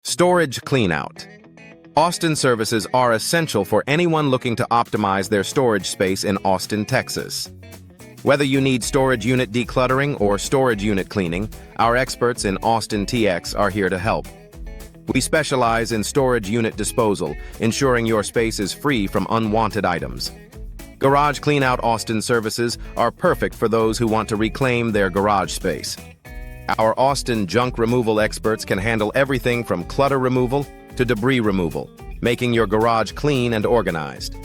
Storage Cleanout. Austin services are essential for anyone looking to optimize their storage space in Austin, Texas. Whether you need storage unit decluttering or storage unit cleaning, our experts in Austin TX are here to help. We specialize in storage unit disposal, ensuring your space is free from unwanted items. Garage Cleanout Austin services are perfect for those who want to reclaim their garage space. Our Austin junk removal experts can handle everything from clutter removal to debris removal, making your garage clean and organized.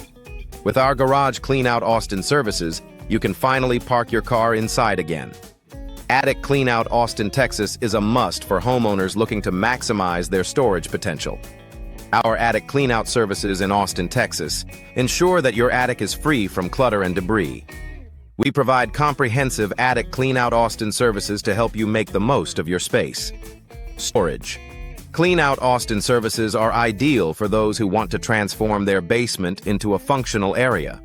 With our Garage Cleanout Austin services, you can finally park your car inside again. Attic Cleanout Austin, Texas is a must for homeowners looking to maximize their storage potential. Our attic cleanout services in Austin, Texas ensure that your attic is free from clutter and debris. We provide comprehensive attic cleanout Austin services to help you make the most of your space. Storage. Cleanout Austin services are ideal for those who want to transform their basement into a functional area.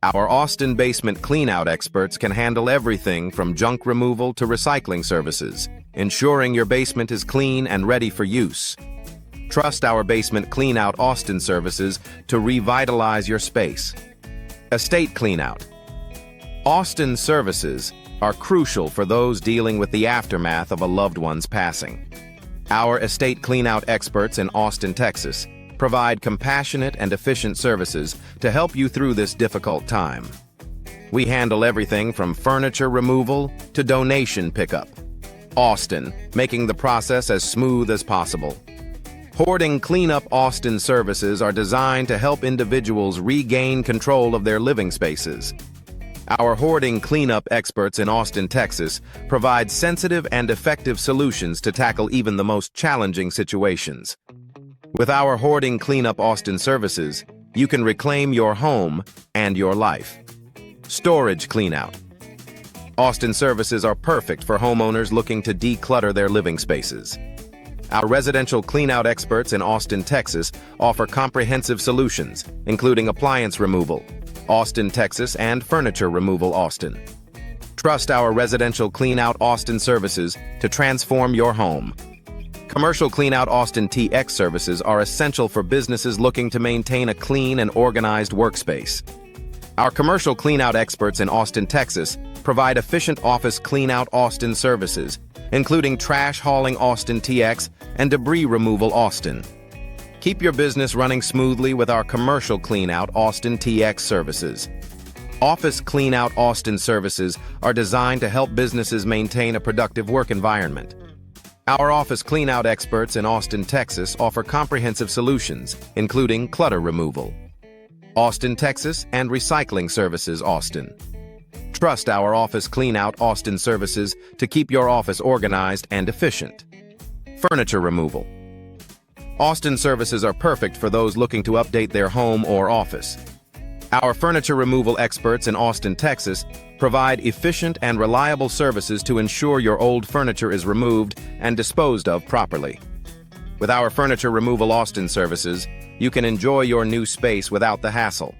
Our Austin basement cleanout experts can handle everything from junk removal to recycling services, ensuring your basement is clean and ready for use. Trust our basement cleanout Austin services to revitalize your space. Estate Cleanout. Austin services are crucial for those dealing with the aftermath of a loved one's passing. Our estate cleanout experts in Austin, Texas, provide compassionate and efficient services to help you through this difficult time. We handle everything from furniture removal to donation pickup. Austin, making the process as smooth as possible. Hoarding Cleanup Austin services are designed to help individuals regain control of their living spaces. Our hoarding cleanup experts in Austin, Texas, provide sensitive and effective solutions to tackle even the most challenging situations. With our hoarding cleanup Austin services, you can reclaim your home and your life. Storage Cleanout. Austin services are perfect for homeowners looking to declutter their living spaces. Our residential cleanout experts in Austin, Texas, offer comprehensive solutions, including appliance removal, Austin, Texas, and furniture removal Austin. Trust our residential cleanout Austin services to transform your home. Commercial Cleanout Austin TX services are essential for businesses looking to maintain a clean and organized workspace. Our commercial cleanout experts in Austin, Texas, provide efficient office cleanout Austin services, including trash hauling Austin TX and debris removal Austin. Keep your business running smoothly with our Commercial Cleanout Austin TX services. Office Cleanout Austin services are designed to help businesses maintain a productive work environment. Our office cleanout experts in Austin, Texas offer comprehensive solutions, including clutter removal, Austin, Texas, and recycling services Austin. Trust our office cleanout Austin services to keep your office organized and efficient. Furniture removal. Austin services are perfect for those looking to update their home or office. Our furniture removal experts in Austin, Texas, provide efficient and reliable services to ensure your old furniture is removed and disposed of properly. With our furniture removal Austin services, you can enjoy your new space without the hassle.